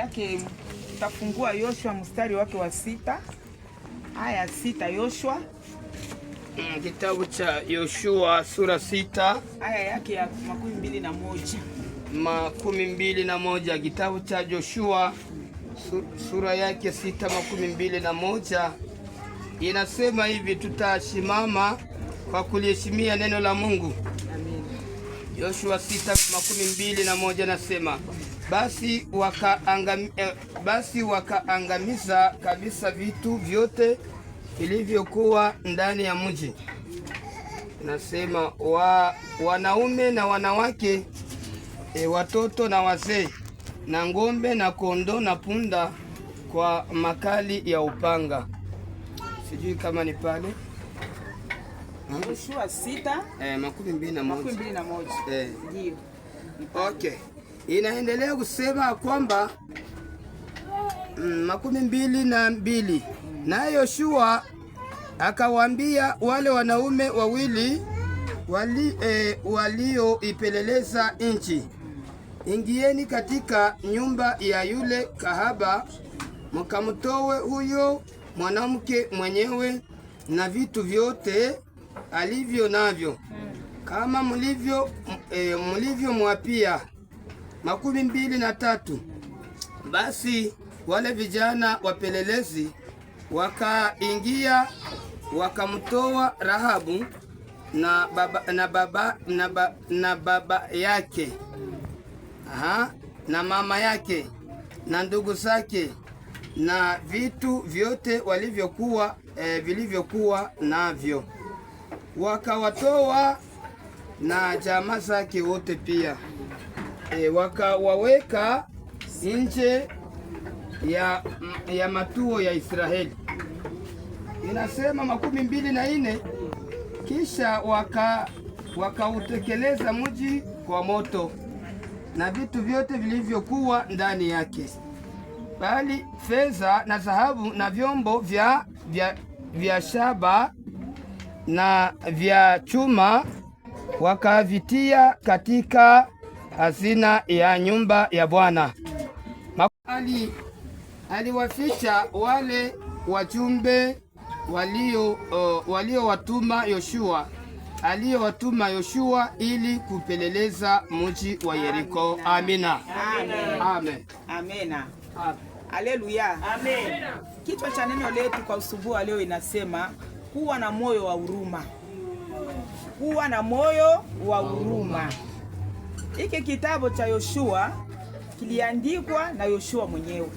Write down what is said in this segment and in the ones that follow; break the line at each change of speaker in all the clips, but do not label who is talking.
yake utafungua Yoshua mstari wake wa 6. Aya 6 Yoshua.
Kitabu cha Yoshua sura 6
aya yake ya 21.
21. Kitabu cha Yoshua sura yake 6:21 inasema hivi, tutasimama kwa kuliheshimia neno la Mungu.
Amen.
Yoshua 6:21 nasema, basi wakaangamiza kabisa vitu vyote vilivyokuwa ndani ya mji. Nasema wanaume na wanawake, watoto na wazee, na ng'ombe na kondoo na punda kwa makali ya upanga. Sijui kama ni pale
Yoshua 6:21. Ndio.
Okay. Inaendelea kusema kwamba 22. Na Yoshua akawaambia wale wanaume wawili walioipeleleza nchi, ingieni katika nyumba ya yule kahaba, mkamtoe huyo mwanamke mwenyewe na vitu vyote alivyo navyo, kama mlivyo mwapia. 23. Basi wale vijana wapelelezi wakaingia, wakamtoa Rahabu na baba yake, na mama yake na ndugu zake na vitu vyote vilivyokuwa navyo, wakawatoa na jamaa zake wote pia, wakawaweka nje ya matuo ya Israeli. Inasema 24. Kisha wakautekeleza mji kwa moto na vitu vyote vilivyokuwa ndani yake, bali fedha na dhahabu na vyombo vya shaba na vya chuma wakavitia katika hazina ya nyumba ya Bwana. Aliwaficha wale wajumbe aliyowatuma Yoshua ili kupeleleza mji wa Yeriko. Amina.
Amen. Amena. Haleluya. Amen. Kichwa cha neno letu kwa usubuhi leo inasema kuwa na moyo wa huruma. Kuwa na moyo wa huruma. Hiki kitabu cha Yoshua kiliandikwa na Yoshua mwenyewe.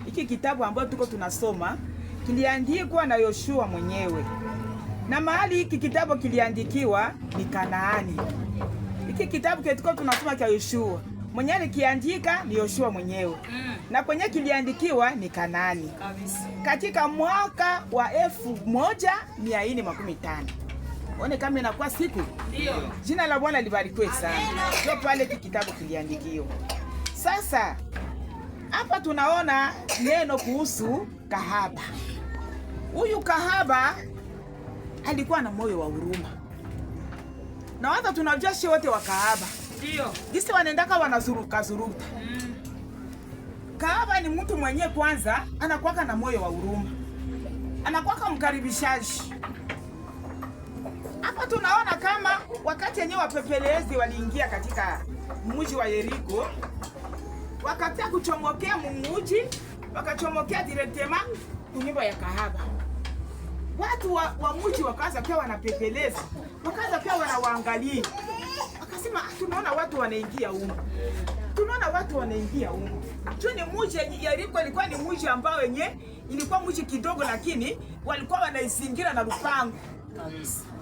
Hiki kitabu ambacho tuko tunasoma kiliandikwa na Yoshua mwenyewe. Na mahali hiki kitabu kiliandikiwa ni Kanaani. Hiki kitabu tuko tunasoma cha Yoshua mwenyewe alikiandika ni Yoshua mwenyewe. Na kwenye kiliandikiwa ni Kanaani. Katika mwaka wa 1415. One kama inakuwa siku. Ndio. Jina la Bwana libarikiwe sana. Ndio pale kitabu kiliandikiwa. Sasa hapa tunaona neno kuhusu kahaba. Huyu kahaba alikuwa na moyo wa huruma. Na watu tunajua sisi wote wa kahaba. Ndio. Gisi wanaendaka wanazuruka. Kahaba ni mtu mwenye kwanza anakuwa na moyo wa huruma. Anakuwa mkaribishaji. Hapa tunaona kama wakati yenyewe wapepelezi waliingia katika mji wa Yeriko, wakatia kuchomokea mumuji, wakachomokea directement kunyumba ya kahaba. Watu wa mji wakaanza pia wanapepeleza, wakaanza pia wanawaangalia. Wakasema tunaona watu wanaingia huko. Tunaona watu wanaingia huko. Ni mji ya Yeriko ilikuwa ni mji ambao wenyewe ilikuwa mji kidogo, lakini walikuwa wanaizingira na lupango.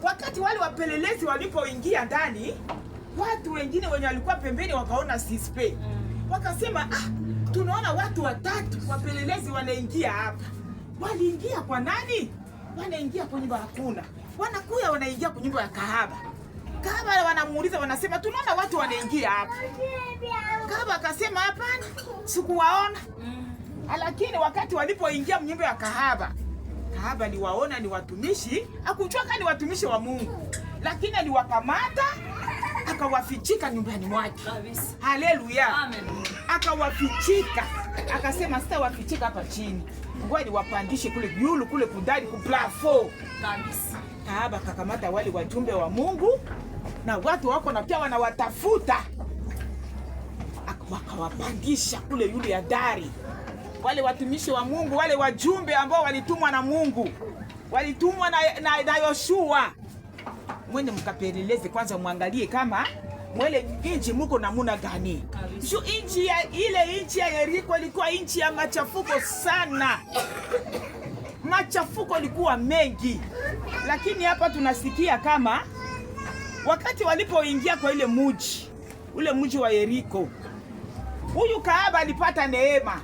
Wakati wale wapelelezi walipoingia ndani, watu wengine wenye walikuwa pembeni wakaona sispe. Wakasema tunaona watu watatu wapelelezi wanaingia hapa. Waliingia kwa nani? Wanaingia kwa nyumba hakuna. Wanakuja wanaingia kwa nyumba ya kahaba. Kahaba wanamuuliza, wanasema tunaona watu wanaingia hapa. Kahaba akasema hapana, sikuwaona. Lakini wakati walipoingia nyumba ya kahaba, kahaba aliwaona ni watumishi, hakujua kama ni watumishi wa Mungu. Lakini aliwakamata akawafichika nyumbani mwake. Haleluya. Amen. akawafichika, akasema sitawafichika hapa chini, ngoja niwapandishe kule juu kule kudari ku plafo kabisa. Kahaba kakamata wale wajumbe wa Mungu na watu wako na pia wanawatafuta, wakawapandisha kule yule ya dari. Wale watumishi wa Mungu, wale wajumbe ambao walitumwa na Mungu, walitumwa na Yoshua. Mwende mkapeleleze kwanza, muangalie kama mwele inchi muko namuna gani. Sio inchi ya ile inchi ya Yeriko ilikuwa inchi ya machafuko sana. Machafuko ilikuwa mengi. Lakini hapa tunasikia kama wakati walipoingia kwa ile mji, ule mji wa Yeriko, huyu kahaba alipata neema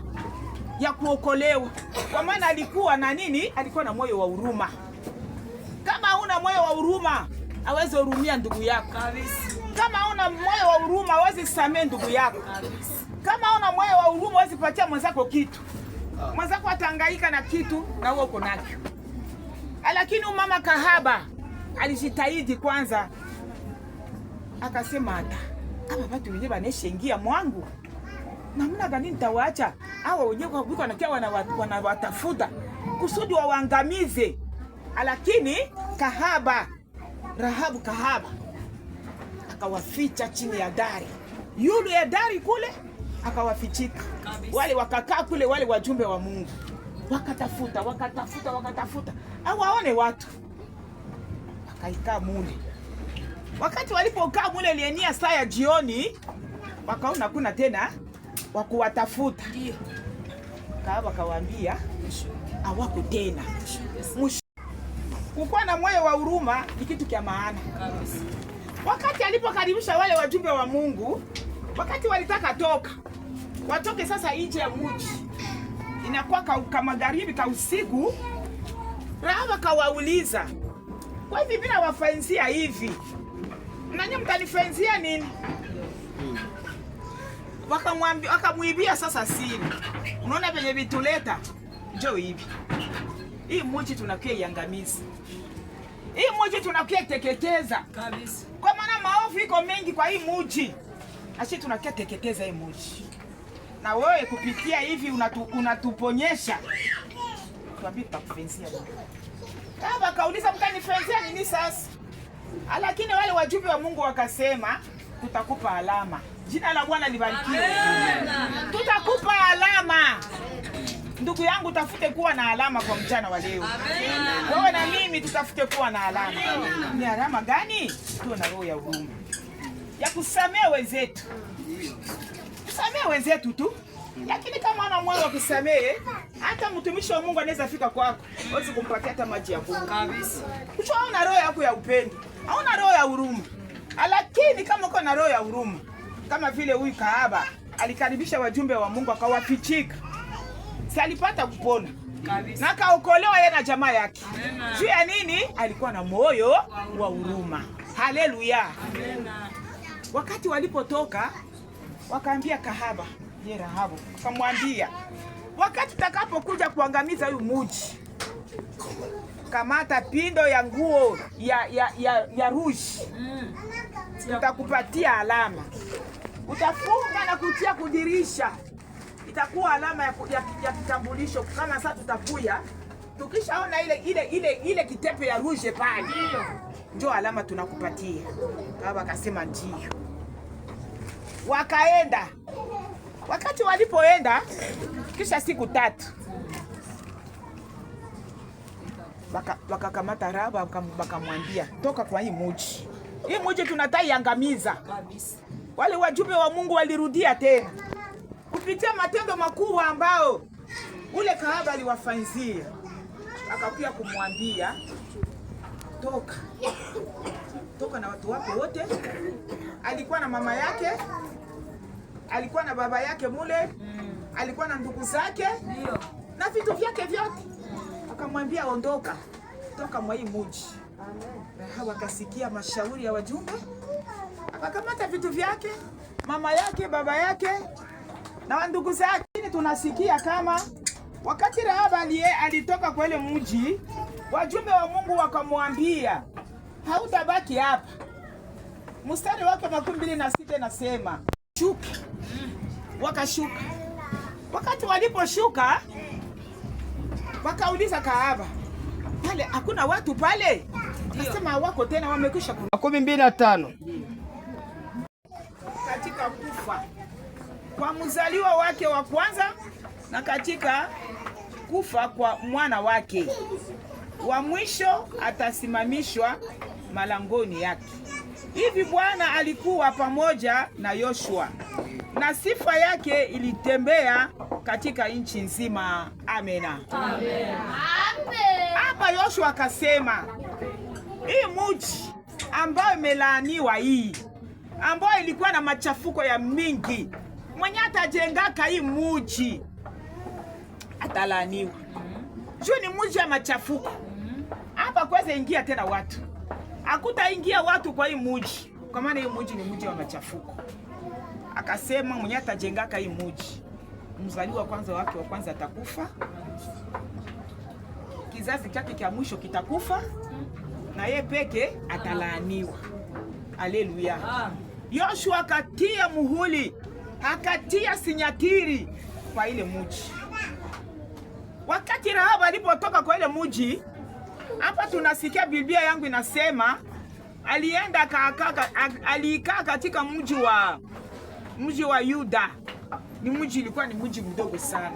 ya kuokolewa. Kwa maana alikuwa na nini? Alikuwa na moyo wa huruma. Kama una moyo wa huruma, hawezi hurumia ndugu yako. Kama una moyo wa huruma, hawezi samehe ndugu yako. Kama una moyo wa huruma, hawezi patia mwenzako kitu. Mwenzako atahangaika na kitu na wewe uko nacho. Lakini mama kahaba alijitahidi kwanza. Akasema hata kama watu wenyewe waneshaingia mwangu, namna gani nitawaacha hao wenyewe kwa wanakia wanawatafuta kusudi waangamize. Lakini kahaba, Rahabu kahaba, akawaficha chini ya dari. Yule ya dari kule akawafichika. Wale wakakaa kule, wale wajumbe wa Mungu wakatafuta hawaone watu, wakaikaa mule. Wakati walipokaa mule lienia saa ya jioni, wakaona kuna tena wakuwatafuta. Kahaba kawaambia hawako tena. Kukuwa na moyo wa huruma ni kitu kia maana. Wakati alipokaribisha wale wajumbe wa Mungu, wakati walitaka watoke sasa nje ya mji, inakuwa kama magharibi ka usiku, Rahaba kawauliza, kwa hivi bila wafanyia hivi, nanyi mtanifanyia nini? Wakamuibia sasa siri. Unaona venye vituleta, njoo hivi. Hii mji tunakia iangamizi. Hii mji tunakia teketeza kabisa. Kwa maana maovu iko mengi kwa hii mji. Ashi tunakia teketeza hii mji. Na wewe kupitia hivi unatuponyesha. Tuambie tutakufenzia nini? Kama kauliza mtanifenzia nini sasa? Lakini wale wajumbe wa Mungu wakasema tutakupa alama. Jina la Bwana libarikiwe. Tutakupa alama. Ndugu yangu, tafute kuwa na alama kwa mchana wa leo. Wewe na mimi tutafute kuwa na alama. Ni alama gani? Tuwe na roho ya huruma, ya kusamehe wenzetu. Kusamehe wenzetu tu. Lakini kama una moyo wa kusamehe, hata mtumishi wa Mungu anaweza fika kwako, uweze kumpatia hata maji ya kunywa kabisa. Una roho yako ya upendo, hauna roho ya huruma. Lakini kama uko na roho ya huruma, kama vile huyu kahaba alikaribisha wajumbe wa Mungu akawafichika, si alipata kupona kabisa, na kaokolewa yeye na jamaa yake. Juu ya nini? Alikuwa na moyo wa huruma. Haleluya. Wakati walipotoka, wakaambia kahaba, ye Rahabu, kamwambia, wakati utakapokuja kuangamiza huyu mji, kamata pindo ya nguo ya rushi, utakupatia alama. Utafunga na kutia kudirisha. Itakuwa alama ya kitambulisho. Kama sasa tutakuya, tukishaona ile kitepe ya rouge pale, ndio alama tunakupatia. Baba akasema ndio. Wakaenda. Wakati walipoenda, kisha siku 3 wakakamata Rahabu, wakamwambia, toka kwa hii mji. Hii mji tunatai angamiza kabisa. Wale wajumbe wa Mungu walirudia tena kupitia matendo makubwa ambao ule kahaba aliwafanyia. Akakuja kumwambia, toka na watu wako wote. Alikuwa na mama yake, alikuwa na baba yake mule, alikuwa na ndugu zake na vitu vyake vyote. Akamwambia, ondoka, toka mwa hii mji. Rahabu akasikia mashauri ya wajumbe, akakamata vitu vyake, mama yake, baba yake na ndugu zake. Tunasikia kama wakati Rahabu alitoka kwa ile mji, wajumbe wa Mungu wakamwambia, hautabaki hapa. Mstari wake 26 nasema, shuka wakashuka. Wakati waliposhuka wakauliza kahaba, pale hakuna watu pale? Wakasema hawako tena, wamekwisha.
25
Katika kufa kwa mzaliwa wake wa kwanza na katika kufa kwa mwana wake wa mwisho atasimamishwa malangoni yake. Hivi Bwana alikuwa pamoja na Yoshua na sifa yake ilitembea katika nchi nzima. Amena.
Amen.
Hapa Yoshua akasema, hii mji ambayo imelaaniwa, hii ambayo ilikuwa na machafuko ya mingi, mwenye atajengaka hii mji atalaaniwa. Juu ni mji ya machafuko. Hapa kweza ingia tena watu, hakutaingia watu kwa hii mji, kwa maana hii mji ni mji wa machafuko. Akasema mwenye atajengaka hii mji, mzaliwa kwanza wake wa kwanza atakufa, kizazi chake cha mwisho kitakufa, na ye peke atalaaniwa. Haleluya. Yoshua akatia muhuri, akatia sinyatiri kwa ile mji. Wakati Rahabu alipotoka kwa ile mji, hapa tunasikia Biblia yangu inasema alienda alikaa katika mji wa Yuda. Ni mji ilikuwa ni mji mdogo sana.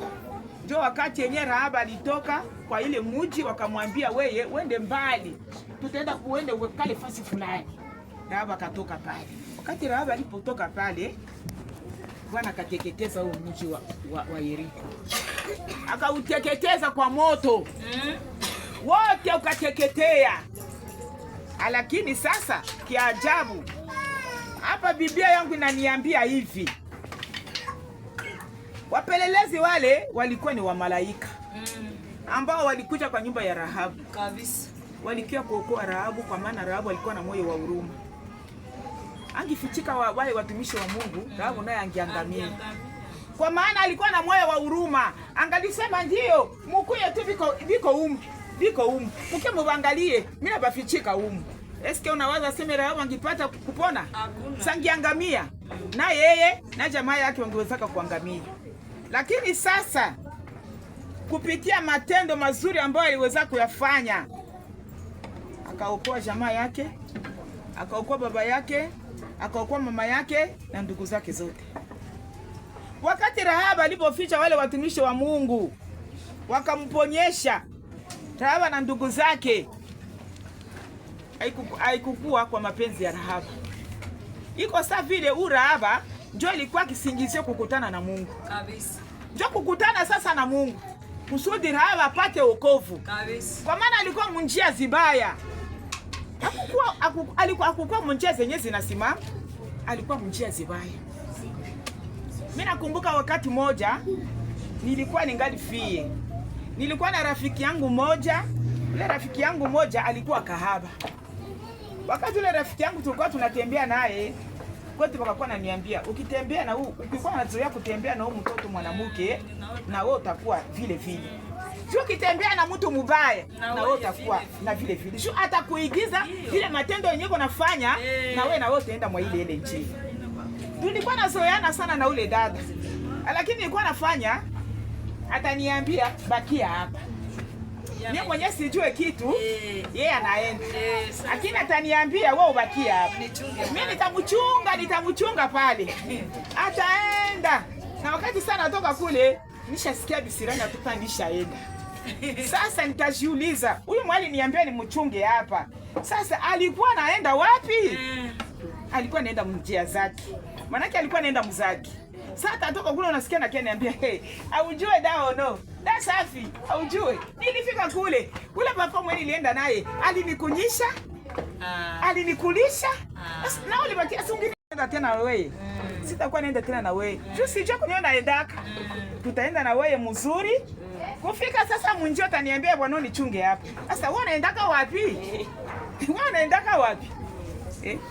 Ndio wakati yenye Rahabu alitoka kwa ile mji, wakamwambia weye wende mbali, tutaenda kuende kale fasi fulani. Rahabu akatoka pale. Wakati Rahabu alipotoka pale, Bwana akateketeza huo mji wa Yeriko. Akauteketeza kwa moto. Wote ukateketea. Lakini sasa kiajabu, hapa Biblia yangu inaniambia hivi, wapelelezi wale walikuwa ni wamalaika ambao walikuja kwa nyumba ya Rahabu
Kabisa.
Walikia kuokoa Rahabu, kwa maana Rahabu alikuwa na moyo wa huruma. Angifichika wale watumishi wa Mungu, Rahabu naye angeangamia. Kwa maana alikuwa na moyo wa huruma. Angalisema ndio, mukuye tu biko umu. Muke mubangalie, mimi nabafichika umu. Eske unawaza sema Rahabu angepata kupona? Sangiangamia. Na yeye na jamaa yake wangewezaka kuangamia. Lakini sasa kupitia matendo mazuri ambayo aliweza kuyafanya, akaokoa jamaa yake, akaokoa baba yake, akaokoa mama yake na ndugu zake zote. Wakati Rahabu alipoficha wale watumishi wa Mungu, wakamponyesha Rahabu na ndugu zake, haikukuwa kwa mapenzi ya Rahabu. Iko saa vile Rahabu ndio ilikuwa kisingizio kukutana na Mungu.
Kabisa.
Ndio kukutana sasa na Mungu, kusudi Rahabu apate wokovu.
Kabisa.
Kwa maana alikuwa munjia zibaya. Hakukuwa munjia zenye zinasimama, alikuwa munjia zibaya. Mimi nakumbuka wakati moja nilikuwa ningali fie. Nilikuwa na rafiki yangu moja. Ule rafiki yangu moja alikuwa kahaba. Wakati ule rafiki yangu tulikuwa tunatembea naye, kwetu wakakuwa ananiambia, ukitembea na ukikuwa unazoea kutembea na mtoto mwanamke, na wewe utakuwa vile vile. Sio ukitembea na mtu mbaya, na wewe utakuwa na vile vile. Sio atakuigiza vile matendo yenyewe unafanya, na wewe utaenda mwa ile njia. Tulikuwa nazoeana sana na ule dada. Lakini nilikuwa nafanya, ataniambia bakia hapa. Mimi mwenyewe sijue kitu, yeye anaenda. Lakini ataniambia wewe ubakia hapa. Mimi nitamchunga pale. Ataenda. Na wakati sana natoka kule, nishasikia bisirani atupa nishaenda. Sasa nitajiuliza, huyu mwali niambia nimchunge hapa. Sasa alikuwa anaenda wapi? Alikuwa anaenda njia zake. Manake alikuwa anaenda mzaki. Sasa atoka kule unasikia na niambia, hey, aujue dao no. Da safi, aujue. Nilifika kule. Ule papa mwenye nilienda naye, alinikunyisha. Alinikulisha. Na ule bakia sungini tena wewe. Sitakuwa naenda tena na wewe. Sijua kuniona endaka. Tutaenda na wewe mzuri. Kufika sasa munjio ataniambia bwana nichunge hapa. Sasa wewe unaendaka wapi? Wewe unaendaka wapi?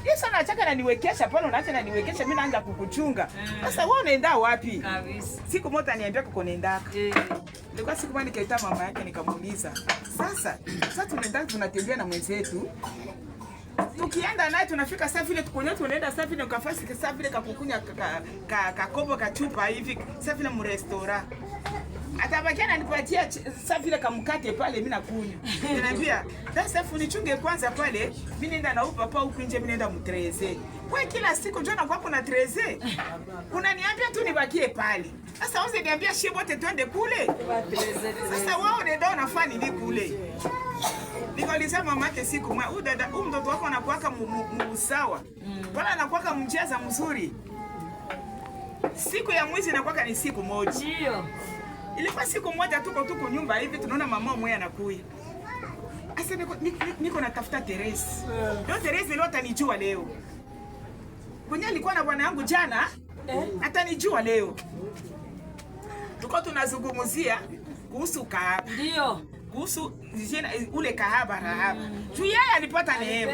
Yesu anataka na niwekesha pale, unaacha na niwekesha, mimi naanza kukuchunga. Sasa wewe unaenda wapi?
Kabisa.
Siku moja niambia kuko naendaka. Nilikuwa siku moja nikaita mama yake nikamuuliza. Sasa tunaenda tunatembea na mwenzetu. Tukienda naye tunafika sasa vile tukonyo tunaenda sasa vile kafasi sasa vile kakukunya kakobo kachupa hivi sasa vile mu restaurant. Atabakia ananipatia sasa vile kamkate pale mimi nakunywa. Ananiambia, "Sasa funichunge kwanza pale, mimi nenda na papa huko nje mimi nenda mutreze." Wewe kila siku njoo na kwako na treze. Unaniambia tu nibakie pale. Sasa wewe niambia shie wote twende kule. Sasa wao ndio unafanya nini kule? Nikauliza mamake siku mwa dada mtoto wako anakuwaka msawa. Wala anakuwaka mcheza mzuri. Siku ya mwezi inakuwaka ni siku moja.
Ndio.
Ilikuwa siku moja tuko nyumba hivi tunaona mama mmoja anakuja. Asa niko natafuta Teresa. Ndio Teresa leo atanijua leo. Kwenye alikuwa na bwana yangu jana, atanijua leo. Tuko tunazungumzia kuhusu kahaba.
Ndio.
Kuhusu ule kahaba Rahaba. Juu yeye alipata neema.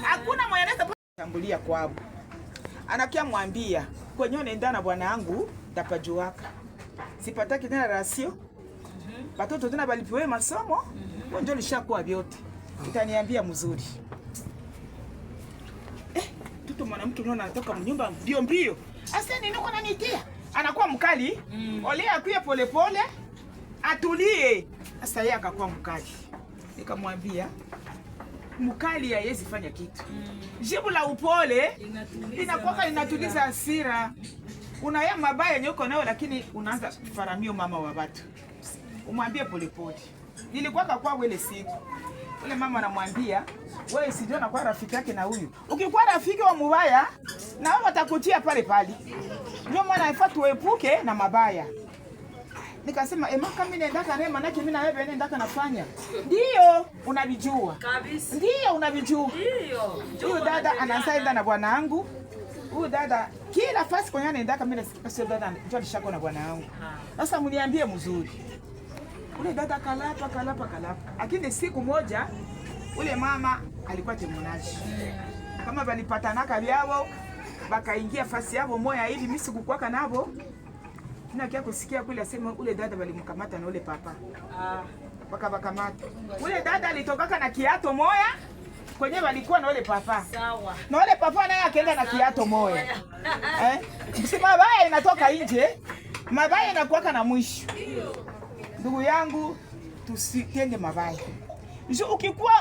Hakuna mwenye anaweza kushambulia kwao. Anakia mwambia, kwenye unaenda na bwana yangu tapajuaka. Sipataki tena rasio. Watoto tena balipewe masomo. Ndio lishakuwa vyote. Utaniambia mzuri. Mtoto mwanamke unaona anatoka mnyumba mbio. Asa nini uko nanitia? Anakuwa mkali. Ole akuye polepole. Atulie. Sasa yeye akakuwa mkali. Nikamwambia mkali haiwezi fanya kitu. Jibu la upole linakuwa linatuliza hasira. Unaya mabaya nyoko nao lakini unaanza kufaramia mama wa watu. Umwambie polepole. Nilikuwa kwa wele siku. Ule mama anamwambia, "Wewe si ndio unakuwa rafiki yake na huyu. Ukikuwa rafiki wa mubaya, na wao watakutia pale pale. Ndio maana ifaa tuepuke na mabaya." Nikasema, "Kama mimi naenda kana manake mimi na wewe naenda nafanya." Ndio, unavijua.
Kabisa.
Ndio, unavijua.
Ndio.
Huyu dada anasaida na bwana wangu. Huyu dada kila fasi kwenye anaenda kama mimi sio dada ndio alishako na bwana wangu. Sasa mniambie mzuri. Ule dada kalapa. Lakini siku moja ule mama alikuwa temunaji. Kama balipatanaka vyao bakaingia fasi yao moya hivi mimi sikukwaka nabo. Ninakia kusikia kule asema ule dada balimkamata na ule papa. Wakabakamata. Ule dada alitokaka na kiato moya kwenye walikuwa na ule papa.
Sawa.
Na ule papa naye akaenda na kiato moya. Si mabaya inatoka nje, mabaya inakuwaka na mwisho. Ndugu yangu, tusitende mabaya. Ndio ukikuwa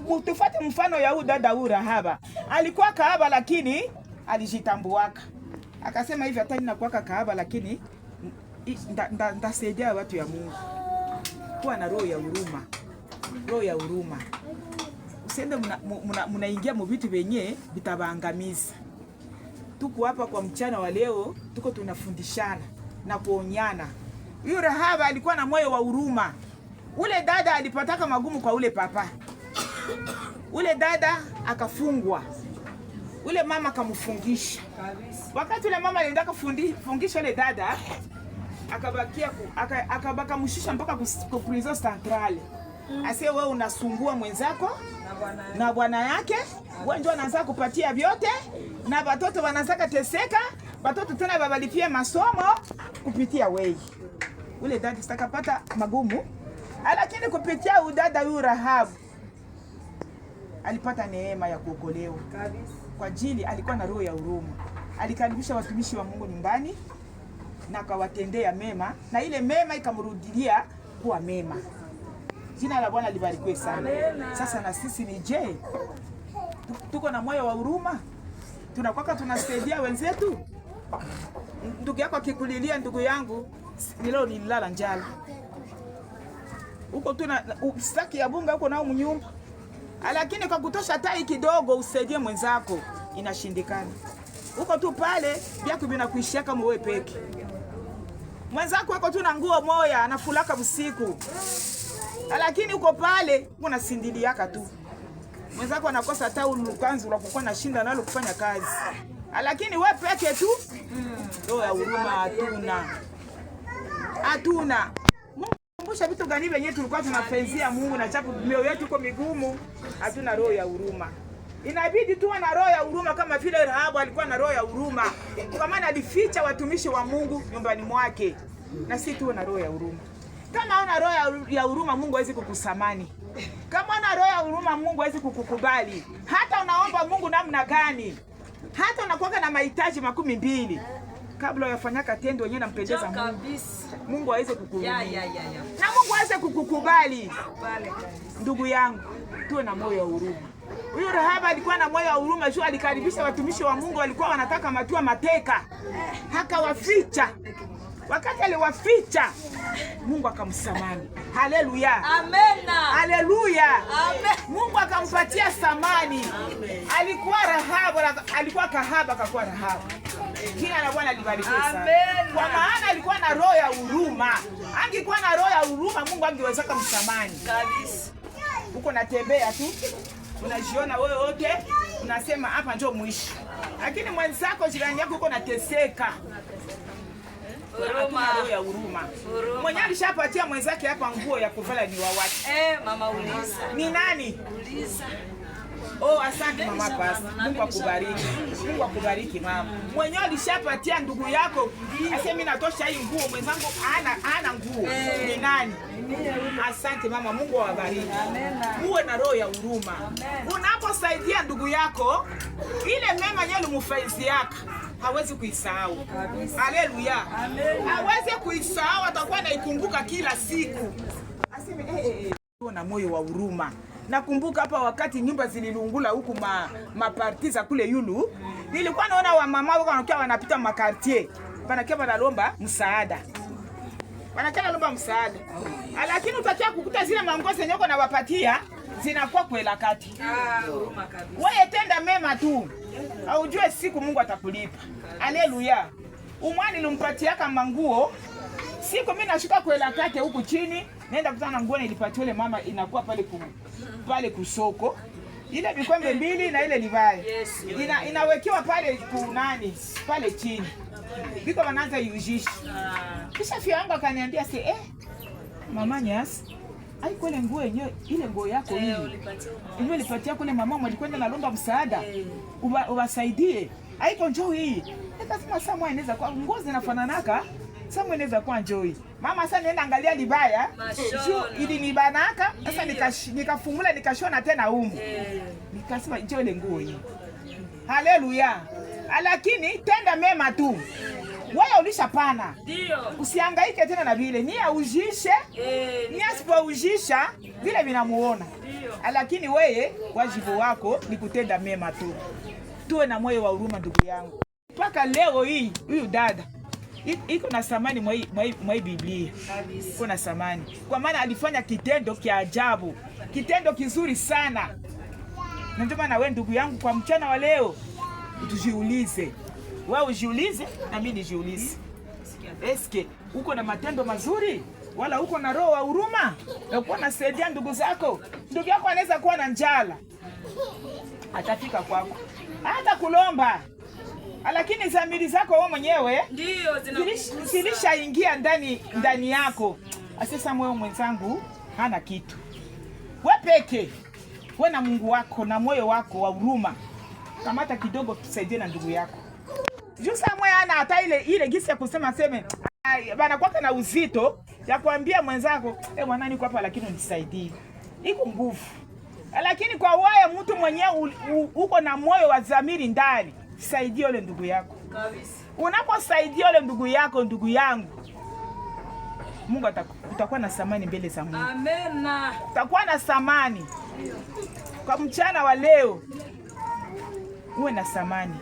utufate mfano ya huyu dada huyu Rahaba. Alikuwa kahaba lakini alijitambuaka. Akasema hivi hata ninakuwa kahaba lakini ndasaidia watu ya Mungu. Kuwa na roho ya huruma. Roho ya huruma. Usiende mnaingia mu vitu venye vitabangamiza. Tuko hapa kwa mchana wa leo, tuko tunafundishana na kuonyana. Huyu Rahaba alikuwa na moyo wa huruma. Ule dada alipataka magumu kwa ule papa. Ule dada akafungwa. Ule mama akamfungisha. Wakati ule mama alienda kufungisha ule dada, akabaka mshusha mpaka ku prison centrale. Ase wewe unasumbua mwenzako na bwana yake, wewe ndio anaanza kupatia vyote na watoto wanaanza teseka, watoto tena babalipia masomo kupitia wewe. Ule dada sitakapata magumu, lakini kupitia udada huyu Rahabu alipata neema ya kuokolewa. Kwa ajili alikuwa na roho ya huruma. Alikaribisha watumishi wa Mungu nyumbani na akawatendea mema na ile mema ikamrudilia kuwa mema. Jina la Bwana libarikiwe sana. Sasa na sisi ni je? Tuko na moyo wa huruma? Tunakwaka tunasaidia wenzetu? Ndugu yako akikulilia, ndugu yangu, leo nilala njala. Huko tu na saki ya bunga huko nao mnyumba. Lakini kwa kutosha tai kidogo usaidie mwenzako inashindikana. Huko tu pale vyako vinakuishia kama wewe peke. Mwenzako yuko tu na nguo moya anafulaka usiku. Lakini uko pale unasindiliaka tu. Mwenzako anakosa hata ulukanzu la kukua na shinda nalo kufanya kazi. Lakini wewe peke tu roho ya huruma hatuna. Kumbusha vitu gani venye tulikuwa tunafenzia Mungu na chapu mioyo yetu iko migumu, hatuna roho ya huruma. Inabidi tuwe na roho ya huruma kama vile Rahabu alikuwa na roho ya huruma. Kwa maana alificha watumishi wa Mungu nyumbani mwake. Na sisi tuwe na roho ya huruma. Kama una roho ya huruma, Mungu hawezi kukusamani. Kama una roho ya huruma, Mungu hawezi kukukubali. Hata unaomba Mungu namna gani, hata unakuwa na mahitaji 200, kabla uyafanyaka tendo wenyewe nampendeza Mungu, Mungu hawezi kukuhurumia. Na Mungu hawezi kukukubali. Ndugu yangu, tuwe na moyo wa huruma. Huyu Rahaba alikuwa na moyo wa huruma, juu alikaribisha watumishi wa Mungu walikuwa wanataka matua mateka. Hakawaficha. Wakati aliwaficha, Mungu akamsamani. Haleluya.
Amen.
Haleluya. Amen. Mungu akampatia samani. Amen. Alikuwa Rahaba, alikuwa kahaba, akakuwa Rahaba. Jina la Bwana libarikiwe sana. Kwa maana alikuwa na roho ya huruma. Angekuwa na roho ya huruma, Mungu angeweza kumsamani. Kabisa. Uko natembea tu, unajiona wewe wote, unasema hapa njoo muishi. Lakini mwenzako, jirani yako uko nateseka. Hatuna roho ya huruma. Mwenye alishapatia mwenzake hapa nguo ya kuvala ni wa watu.
Mama uliza.
Ni nani?
Uliza.
Oh, asante mama pasi. Mungu akubariki. Mungu akubariki mama. Mwenye alishapatia ndugu yako, aseme mimi natosha hii nguo, mwenzangu hana nguo. Ni nani? Asante mama, Mungu awabariki. Uwe na roho ya huruma. Unaposaidia ndugu yako, ile mema yeye ulimfaiziaka, hawezi kuisahau. Haleluya. Hawezi kuisahau, atakuwa anaikumbuka kila siku. Aseme na moyo wa huruma. Nakumbuka hapa wakati nyumba zililungula huku maparti za kule Yulu, nilikuwa naona wamama wanakuwa wanapita makartier, wanakuwa wanalomba msaada. Wanakuwa lomba msaada. Lakini utakia kukuta zile mango zenye uko na wapatia zinakuwa kwela kati.
Huruma kabisa.
Wewe tenda mema tu. Aujue siku Mungu atakulipa. Haleluya. Umwani nimpatia kama nguo. Siku mimi nashuka kwela kati huku chini, naenda kutana na nguo nilipatia ile mama, inakuwa pale kusoko. Ile vikombe 2 na ile livai. Inawekewa pale kunani? Pale chini. Biko wanaanza yujishi. Kisha fianga akaniambia mama Nyas, haiko ile nguo yenyewe, ile nguo yako hii. Ulipatia kule mama mlikwenda na lomba msaada. Uwasaidie. Haiko njoo hii. Nikasema Samuel inaweza kwa nguo zinafananaka. Samuel inaweza kwa njoo hii. Mama sasa nienda angalia libaya. Juu ili nibanaka, sasa nikafungula nikashona tena humu. Nikasema njoo ile nguo hii. Haleluya. Lakini tenda mema tu. Wewe ulishapana. Ndio. Usihangaike tena na vile. Ni aujishe. Ni asipoujisha vile vinamuona. Ndio. Lakini wewe wajibu wako ni kutenda mema tu. Tuwe na moyo wa huruma ndugu yangu. Mpaka leo hii huyu dada iko na samani mwa Biblia. Iko na samani. Kwa maana alifanya kitendo kia ajabu. Kitendo kizuri sana. Na ndio maana wewe ndugu yangu kwa mchana wa leo tujiulize. Wewe ujiulize na mimi nijiulize. Eske uko na matendo mazuri wala uko na roho wa huruma? Na uko unasaidia ndugu zako? Ndugu yako anaweza kuwa na njala. Atafika kwako. Hata kulomba. Lakini dhamiri zako wewe mwenyewe ndio zilishaingia ndani yako. Sasa wewe mwenzangu hana kitu. Wewe peke. Wewe na Mungu wako na moyo wako wa huruma. Kamata kidogo tusaidie na ndugu yako. Juu Samuel ana hata ile gisi ya kusema bana kwaka na uzito ya kuambia mwenzako, mwana niko hapa lakini unisaidie. Iko nguvu. Lakini kwa wewe mtu mwenyewe uko na moyo wa dhamiri ndani, saidie yule ndugu yako. Kabisa. Unaposaidia yule ndugu yako, ndugu yangu, Mungu utakuwa na samani mbele za Mungu.
Amen.
Utakuwa na samani. Kwa mchana wa leo uwe na samani.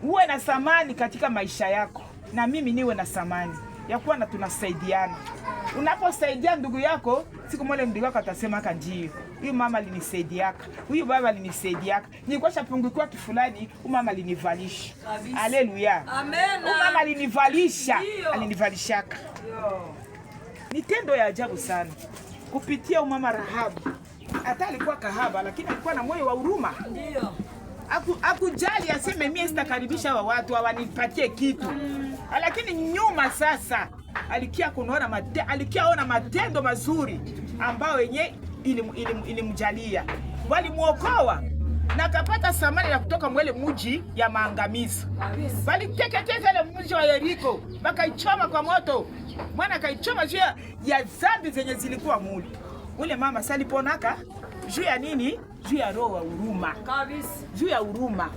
Uwe na samani katika maisha yako. Na mimi niwe na samani ya kuwa na tunasaidiana. Unaposaidia ndugu yako, siku moja ndugu yako atasema kanjio. Huyu mama alinisaidiaka. Huyu baba alinisaidiaka. Nilikuwa shapungukiwa kifulani, huyu mama alinivalisha. Haleluya.
Amen.
Huyu mama alinivalisha. Alinivalishaka. Ni tendo ya ajabu sana. Kupitia mama Rahabu. Hata alikuwa kahaba lakini alikuwa na moyo wa huruma. Ndio. Akujali aseme mimi sitakaribisha wa watu hawanipatie kitu. Lakini nyuma sasa alikiaona matendo mazuri ambao wenye ilimjalia. Walimuokoa na kapata samani ya kutoka mwele muji ya maangamizo. Waliteketeza ile mji wa Yeriko, wakaichoma kwa moto. Mwana akaichoma juu ya dhambi zenye zilikuwa muli. Ule mama saliponaka juu ya nini? Juu ya roho wa huruma. Kabisa. Juu ya huruma.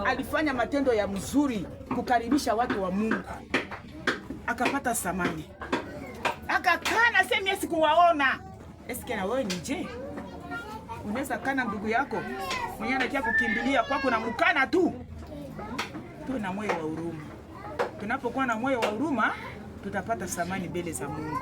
Alifanya matendo ya mzuri kukaribisha watu wa Mungu. Akapata samani. Akakana sema Yesu kuwaona. Eske na wewe nije? Unaweza kana ndugu yako mwenye anakia kukimbilia kwako na mukana tu. Tuwe na moyo wa huruma. Tunapokuwa na moyo wa huruma, tutapata samani mbele za Mungu.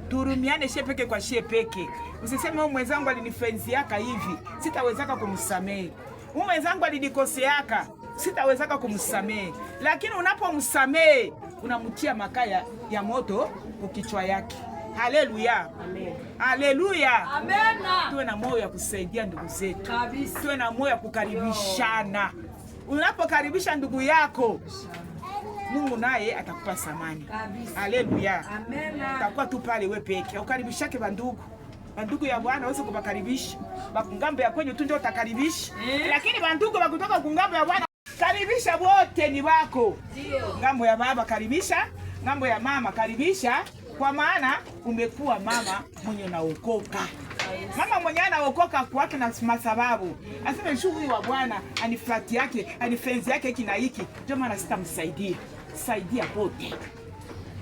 Turumiane shie peke kwa shie peke. Usiseme huyu mwenzangu alinifenziaka hivi, sitawezaka kumsamehe. Huyu mwenzangu alinikoseaka, sitawezaka kumsamehe. Lakini unapomsamehe, unamtia makaa ya moto kwa kichwa yake. Haleluya. Amen. Haleluya.
Amen.
Tuwe na moyo ya kusaidia ndugu zetu. Kabisa. Tuwe na moyo ya kukaribishana. Unapokaribisha ndugu yako, Mungu naye atakupa samani. Kabisa. Haleluya. Amen. Utakuwa tu pale wewe peke. Ukaribishake bandugu. Bandugu ya Bwana wewe kubakaribisha. Bakungambo ya kwenye tu ndio utakaribisha. Lakini bandugu bakutoka kungambo ya Bwana karibisha wote ni wako. Ndio. Ngambo ya baba karibisha, ngambo ya mama karibisha. Kwa maana umekuwa mama mwenye unaokoka. Mama mwenye anaokoka kwake na masababu. Aseme shughuli wa Bwana anifati yake, anifenzi yake hiki na hiki. Ndio maana sitamsaidia. Saidia wote.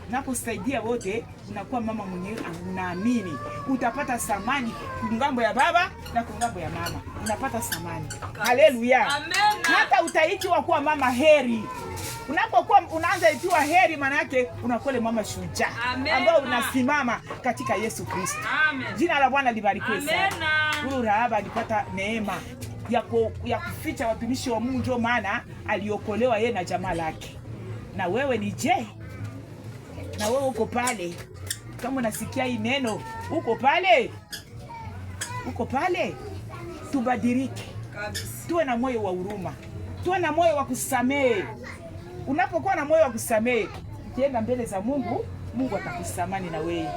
Unaposaidia wote unakuwa mama mwenye unaamini. Utapata samani kungambo ya baba na kungambo ya mama. Unapata samani. Haleluya. Amen. Hata utaitwa kuwa mama heri. Unapokuwa unaanza itiwa heri, maana yake unakuwa mama shujaa ambao unasimama katika Yesu Kristo. Amen. Jina la Bwana libarikiwe sana. Huyu Rahaba alipata neema ya kuficha watumishi wa Mungu, ndio maana aliokolewa yeye na jamaa lake. Na wewe ni je? Na wewe uko pale? Kama unasikia hii neno, uko pale? Uko pale? Tubadilike. Kabisa. Tuwe na moyo wa huruma. Tuwe na moyo wa kusamehe. Unapokuwa na moyo wa kusamehe, ukienda mbele za Mungu, Mungu atakusamani na wewe.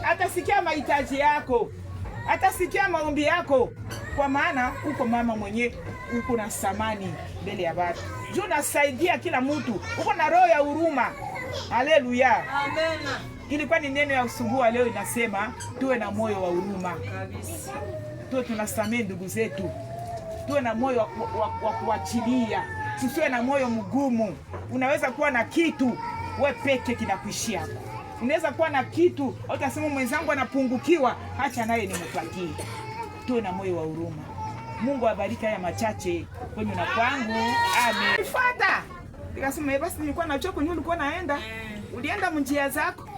Atasikia mahitaji yako. Atasikia maombi yako. Kwa maana uko mama mwenye uko na samani mbele ya watu. Juu unasaidia kila mtu. Uko na roho ya huruma. Haleluya. Amen. Ilikuwa ni neno ya usubuhi leo inasema tuwe na moyo wa huruma. Kabisa. Tuwe tunasamehe ndugu zetu. Tuwe na moyo wa kuachilia. Tusiwe na moyo mgumu. Unaweza kuwa na kitu wewe peke kinakuishia hapo. Unaweza kuwa na kitu utasema mwenzangu anapungukiwa, acha naye nimpatie. Tuwe na moyo wa huruma. Mungu abariki haya machache kwenye na kwangu. Amen. Fuata. Nikasema basi nilikuwa nachoka, ulikuwa naenda. Ulienda njia zako.